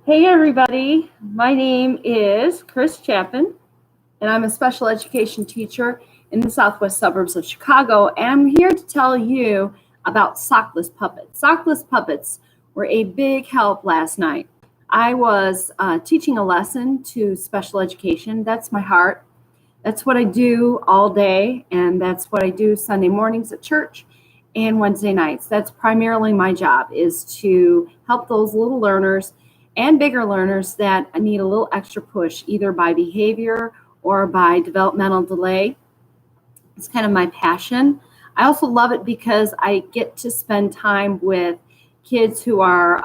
Hey everybody, my name is Chris Chapin, and I'm a special education teacher in the southwest suburbs of Chicago, and I'm here to tell you about Sockless puppets. Sockless puppets were a big help last night. I was teaching a lesson to special education. That's my heart. That's what I do all day, and that's what I do Sunday mornings at church and Wednesday nights. That's primarily my job, is to help those little learners and bigger learners that need a little extra push, either by behavior or by developmental delay. It's kind of my passion. I also love it because I get to spend time with kids who are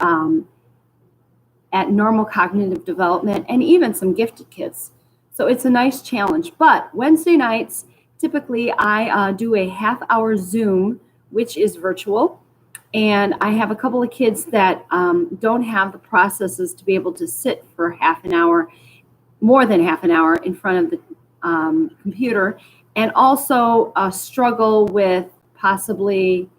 at normal cognitive development and even some gifted kids. So it's a nice challenge. But Wednesday nights, typically I do a half-hour Zoom, which is virtual. And I have a couple of kids that don't have the processes to be able to sit for half an hour, more than half an hour in front of the computer, and also struggle with possibly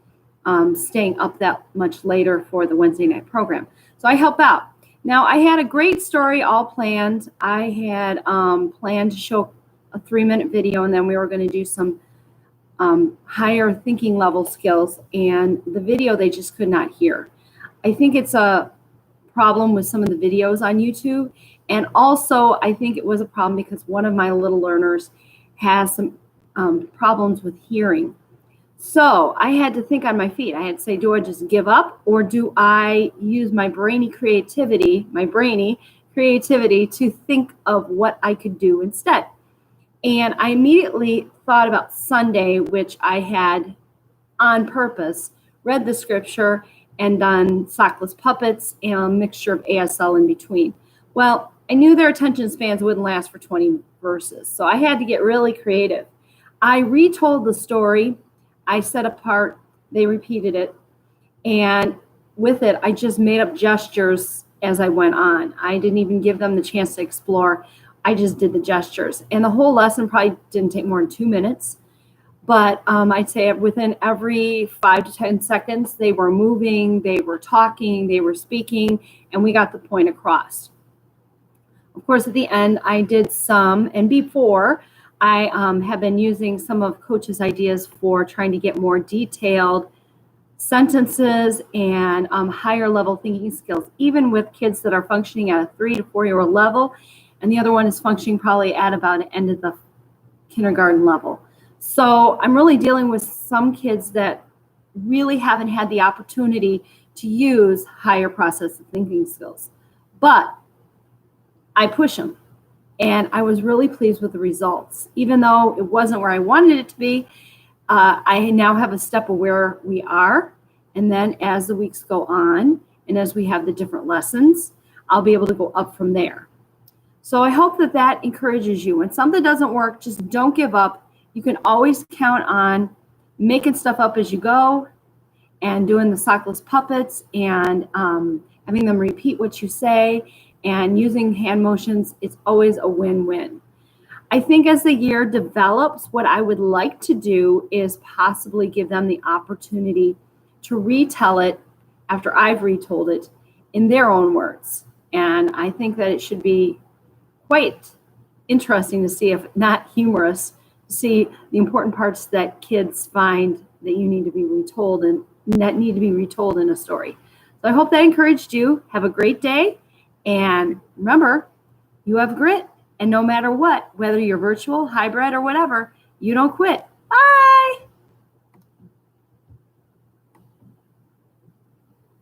staying up that much later for the Wednesday night program. So I help out. Now, I had a great story all planned. I had planned to show a 3-minute video, and then we were going to do some higher thinking level skills, and the video they just could not hear. I think it's a problem with some of the videos on YouTube, and also I think it was a problem because one of my little learners has some problems with hearing. So I had to think on my feet. I had to say, do I just give up, or do I use my brainy creativity to think of what I could do instead? And I immediately thought about Sunday, which I had on purpose read the scripture and done Sockless puppets and a mixture of ASL in between. Well, I knew their attention spans wouldn't last for 20 verses, so I had to get really creative. I retold the story. I set apart, they repeated it, and with it, I just made up gestures as I went on. I didn't even give them the chance to explore. I just did the gestures. And the whole lesson probably didn't take more than 2 minutes. But I'd say within every 5 to 10 seconds, they were moving, they were talking, they were speaking, and we got the point across. Of course, at the end, I did some, and before, I have been using some of Coach's ideas for trying to get more detailed sentences and higher level thinking skills, even with kids that are functioning at a 3 to 4-year-old level, and the other one is functioning probably at about the end of the kindergarten level. So I'm really dealing with some kids that really haven't had the opportunity to use higher process thinking skills. But I push them, and I was really pleased with the results. Even though it wasn't where I wanted it to be, I now have a step of where we are. And then as the weeks go on, and as we have the different lessons, I'll be able to go up from there. So I hope that that encourages you. When something doesn't work, just don't give up. You can always count on making stuff up as you go and doing the Sockless puppets and having them repeat what you say and using hand motions. It's always a win-win. I think as the year develops, what I would like to do is possibly give them the opportunity to retell it after I've retold it in their own words. And I think that it should be quite interesting to see, if not humorous, to see the important parts that kids find that you need to be retold and that need to be retold in a story. So I hope that encouraged you. Have a great day. And remember, you have grit. And no matter what, whether you're virtual, hybrid, or whatever, you don't quit. Bye.